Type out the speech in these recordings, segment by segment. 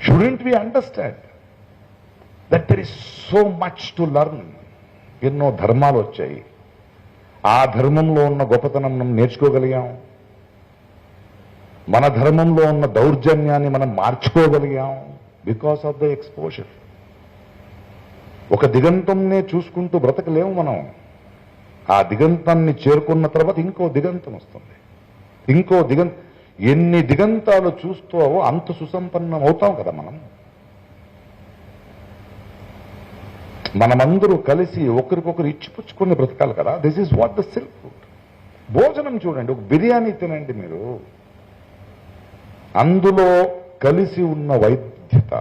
Student we understand that there is so much to learn? ఎన్నో ధర్మాలు వచ్చాయి, ఆ ధర్మంలో ఉన్న గొప్పతనం మనం నేర్చుకోగలిగాం, మన ధర్మంలో ఉన్న దౌర్జన్యాన్ని మనం మార్చుకోగలిగాం బికాస్ ఆఫ్ ద ఎక్స్పోజర్. ఒక దిగంతంనే చూసుకుంటూ బ్రతకలేము మనం. ఆ దిగంతాన్ని చేరుకున్న తర్వాత ఇంకో దిగంతం వస్తుంది, ఇంకో ఎన్ని దిగంతాలు చూస్తావో అంత సుసంపన్నం అవుతాం కదా మనం. మనమందరూ కలిసి ఒకరికొకరు ఇచ్చిపుచ్చుకొని బ్రతకాలి కదా. This is what the self food. భోజనం చూడండి, ఒక బిర్యానీ తినండి మీరు, అందులో కలిసి ఉన్న వైద్యత.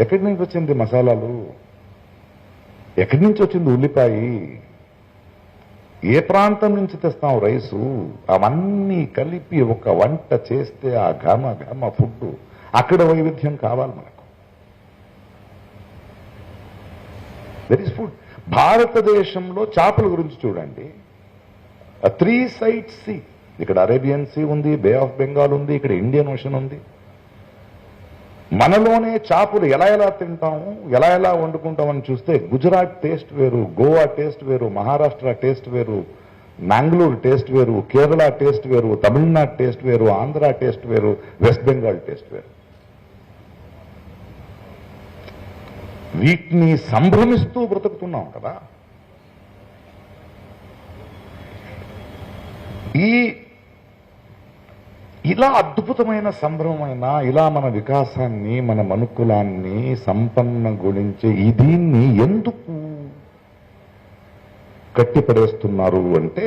ఎక్కడి నుంచి వచ్చింది మసాలాలు, ఎక్కడి నుంచి వచ్చింది ఉల్లిపాయ, ఏ ప్రాంతం నుంచి తెస్తాం రైసు, అవన్నీ కలిపి ఒక వంట చేస్తే ఆ ఘమ ఫుడ్, అక్కడ వైవిధ్యం కావాలి మనకు. That is food. భారతదేశంలో చేపల గురించి చూడండి, 3 సైడ్స్ సీ. ఇక్కడ అరేబియన్ సీ ఉంది, బే ఆఫ్ బెంగాల్ ఉంది, ఇక్కడ ఇండియన్ ఓషన్ ఉంది. మనలోనే చేపలు ఎలా తింటాము, ఎలా వండుకుంటామని చూస్తే గుజరాత్ టేస్ట్ వేరు, గోవా టేస్ట్ వేరు, మహారాష్ట్ర టేస్ట్ వేరు, మ్యాంగ్లూరు టేస్ట్ వేరు, కేరళ టేస్ట్ వేరు, తమిళనాడు టేస్ట్ వేరు, ఆంధ్ర టేస్ట్ వేరు, వెస్ట్ బెంగాల్ టేస్ట్ వేరు. వీటిని సంభ్రమిస్తూ బ్రతుకుతున్నాం కదా. ఇలా అద్భుతమైన సంభ్రమమైన, ఇలా మన వికాసాన్ని, మన మనుకులాన్ని సంపన్న గుణించే దీన్ని ఎందుకు కట్టిపడేస్తున్నారు అంటే,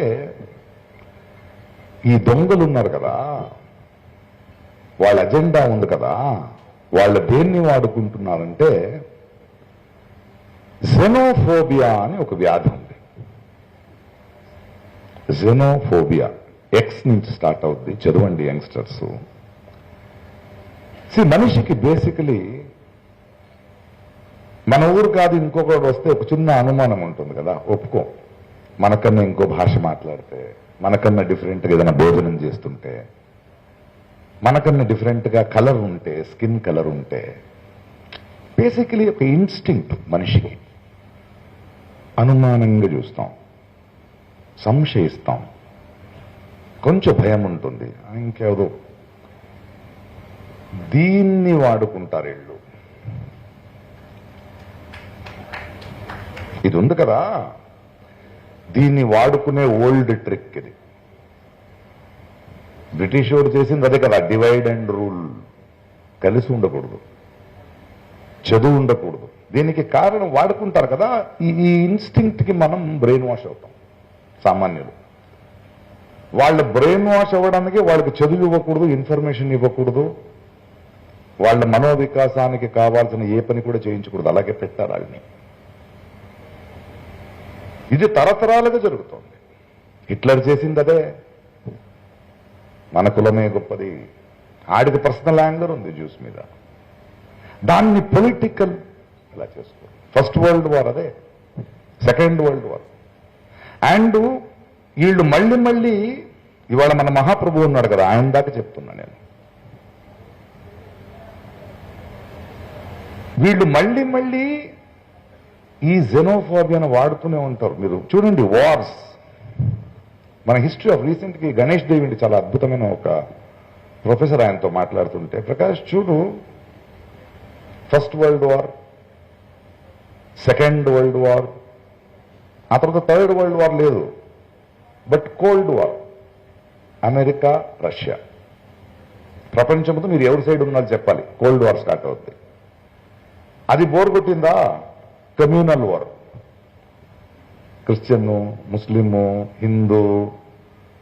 ఈ దొంగలున్నారు కదా, వాళ్ళ అజెండా ఉంది కదా, వాళ్ళు దేన్ని వాడుకుంటున్నారంటే జెనోఫోబియా అని ఒక వ్యాధి ఉంది. జెనోఫోబియా ఎక్స్ నుంచి స్టార్ట్ అవుద్ది, చదవండి యంగ్స్టర్స్. మనిషికి బేసికలీ మన ఊరు కాదు ఇంకొకటి వస్తే ఒక చిన్న అనుమానం ఉంటుంది కదా, ఒప్పుకో. మనకన్నా ఇంకో భాష మాట్లాడితే, మనకన్నా డిఫరెంట్గా ఏదైనా భోజనం చేస్తుంటే, మనకన్నా డిఫరెంట్గా కలర్ ఉంటే, స్కిన్ కలర్ ఉంటే, బేసికలీ ఒక ఇన్స్టింక్ట్ మనిషికి. అనుమానంగా చూస్తాం, సంశయిస్తాం, కొంచెం భయం ఉంటుంది, ఇంకేదో. దీన్ని వాడుకుంటారు వీళ్ళు. ఇది ఉంది కదా, దీన్ని వాడుకునే ఓల్డ్ ట్రిక్ ఇది. బ్రిటిష్ వాడు చేసింది అదే కదా, డివైడ్ అండ్ రూల్. కలిసి ఉండకూడదు, చదువు ఉండకూడదు. దీనికి కారణం వాడుకుంటారు కదా, ఈ ఇన్స్టింక్ట్ కి మనం బ్రెయిన్ వాష్ అవుతాం సామాన్యులు. వాళ్ళ బ్రెయిన్ వాష్ అవ్వడానికి వాళ్ళకి చదువు ఇవ్వకూడదు, ఇన్ఫర్మేషన్ ఇవ్వకూడదు, వాళ్ళ మనోవికాసానికి కావాల్సిన ఏ పని కూడా చేయించకూడదు, అలాగే పెట్టారు వాళ్ళని. ఇది తరతరాలుగా జరుగుతోంది. హిట్లర్ చేసింది అదే. మన కులమే గొప్పది, ఆడికి పర్సనల్ యాంగర్ ఉంది జ్యూస్ మీద, దాన్ని పొలిటికల్ ఇలా చేసుకో. ఫస్ట్ వరల్డ్ వార్ అదే, సెకండ్ వరల్డ్ వార్. అండ్ వీళ్ళు మళ్ళీ ఇవాళ మన మహాప్రభు ఉన్నాడు కదా, ఆయన దాకా చెప్తున్నా నేను, వీళ్ళు మళ్ళీ ఈ జెనోఫోబియాను వాడుతూనే ఉంటారు. మీరు చూడండి వార్స్, మన హిస్టరీ ఆఫ్ రీసెంట్గా గణేష్ దేవిండి చాలా అద్భుతమైన ఒక ప్రొఫెసర్ ఆయనతో మాట్లాడుతుంటే, ప్రకాష్ చూడు, first world war, second world war, ఆ తర్వాత థర్డ్ వరల్డ్ వార్ లేదు, but cold war, America Russia. ప్రపంచంతో మీరు ఎవరి సైడ్ ఉన్నారో చెప్పాలి, కోల్డ్ వార్ స్టార్ట్ అవుతుంది. అది బోర్ కొట్టిందా, కమ్యూనల్ వార్, క్రిస్టియన్, ముస్లిము, హిందూ,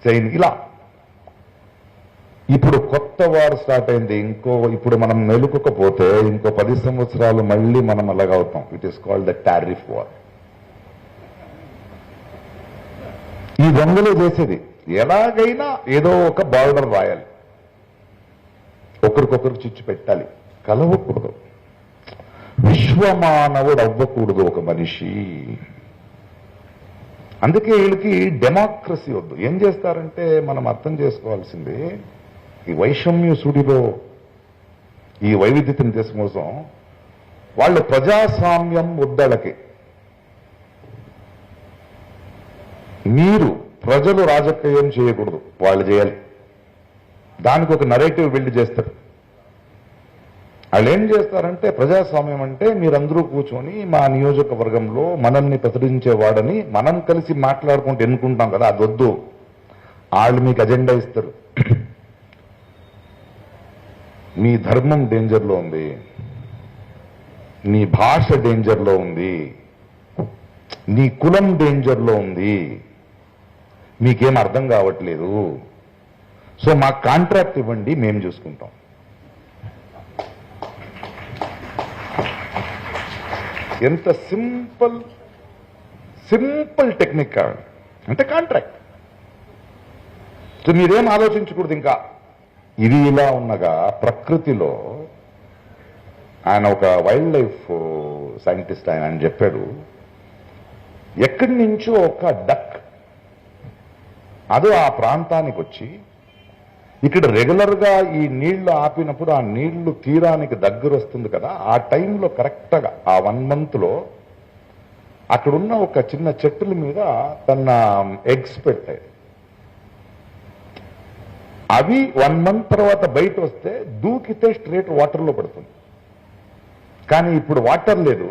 చైన్, ఇలా. ఇప్పుడు కొత్త వార్ స్టార్ట్ అయింది. ఇప్పుడు మనం మెలుకోకపోతే ఇంకో 10 సంవత్సరాలు మళ్ళీ మనం అలాగవుతాం. It is called the tariff war. ఈ దొంగలు చేసేది ఎలాగైనా ఏదో ఒక బార్డర్ రాయాలి, ఒకరికొకరు చిచ్చు పెట్టాలి, కలవకూడదు, విశ్వమానవుడు అవ్వకూడదు ఒక మనిషి. అందుకే వీళ్ళకి డెమోక్రసీ వద్దు. ఏం చేస్తారంటే మనం అర్థం చేసుకోవాల్సింది, ఈ వైషమ్య సుడిలో ఈ వైవిధ్యతను కోసం వాళ్ళు ప్రజాస్వామ్యం ముద్దలకి మీరు ప్రజలు రాజకీయం చేయకూడదు, వాళ్ళు చేయాలి. దానికి ఒక నరేటివ్ బిల్డ్ చేస్తారు. వాళ్ళు ఏం చేస్తారంటే ప్రజాస్వామ్యం అంటే మీరందరూ కూర్చొని మా నియోజకవర్గంలో మనల్ని ప్రచురించేవాడని మనం కలిసి మాట్లాడుకుంటూ ఎన్నుకుంటాం కదా, అది వద్దు. వాళ్ళు మీకు అజెండా ఇస్తారు. మీ ధర్మం డేంజర్లో ఉంది, నీ భాష డేంజర్లో ఉంది, నీ కులం డేంజర్లో ఉంది, మీకేం అర్థం కావట్లేదు, సో మాకు కాంట్రాక్ట్ ఇవ్వండి, మేము చూసుకుంటాం. ఎంత సింపుల్ టెక్నిక్ కావాలి అంటే కాంట్రాక్ట్. సో మీరేం ఆలోచించకూడదు. ఇంకా ఇది ఇలా ఉన్నగా ప్రకృతిలో ఆయన ఒక వైల్డ్ లైఫ్ సైంటిస్ట్ ఆయన చెప్పాడు, ఎక్కడి నుంచో ఒక డక్ అది ఆ ప్రాంతానికి వచ్చి ఇక్కడ రెగ్యులర్ గా ఈ నీళ్లు ఆపినప్పుడు ఆ నీళ్లు తీరానికి దగ్గర వస్తుంది కదా, ఆ టైంలో కరెక్ట్గా ఆ 1 month లో అక్కడున్న ఒక చిన్న చెట్టుల మీద తన ఎగ్స్ పెట్టాయి. అవి 1 month తర్వాత బయట వస్తే దూకితే స్ట్రేట్ వాటర్లో పడుతుంది. కానీ ఇప్పుడు వాటర్ లేదు,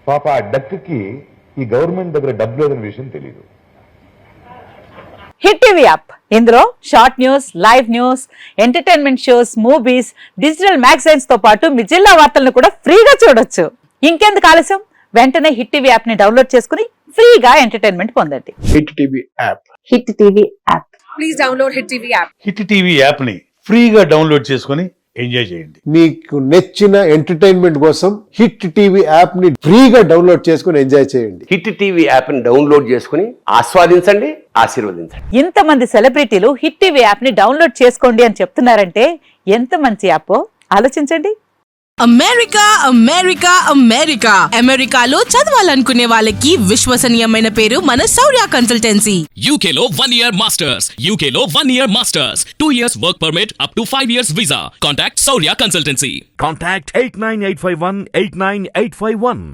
పాప ఆ డక్కి ఈ గవర్నమెంట్ దగ్గర డబ్బు లేదనే విషయం తెలియదు. హిట్ టీవీ యాప్, ఇందులో short news, live news, entertainment shows, movies, digital magazines తో పాటు మీ జిల్లా వార్తలను కూడా ఫ్రీగా చూడొచ్చు. ఇంకెందుకు ఆలస్యం, వెంటనే హిట్ టీవీ యాప్ ని డౌన్లోడ్ చేసుకుని ఫ్రీగా ఎంటర్టైన్మెంట్ పొందండి. Hit TV app. Hit TV app. Please download hit TV app. Hit TV app ని ఫ్రీగా డౌన్లోడ్ చేసుకుని ఎంజాయ్ చేయండి. మీకు నచ్చిన ఎంటర్టైన్మెంట్ కోసం హిట్ టీవీ యాప్ ని ఫ్రీగా డౌన్లోడ్ చేసుకుని ఎంజాయ్ చేయండి. హిట్ టీవీ యాప్ ని డౌన్లోడ్ చేసుకుని ఆస్వాదించండి, ఆశీర్వదించండి. ఇంతమంది సెలబ్రిటీలు హిట్ టీవీ యాప్ ని డౌన్లోడ్ చేసుకోండి అని చెప్తున్నారంటే ఎంత మంచి యాప్ ఆలోచించండి. అమెరికా అమెరికా అమెరికా అమెరికాలో చదవాలనుకునే వాళ్ళకి విశ్వసనీయమైన పేరు మన శౌర్య కన్సల్టెన్సీ. UK లో 1 year masters, UK లో 1 year masters, 2 years work permit up to 5 years visa. Contact Saurya Consultancy. Contact 89851 89851.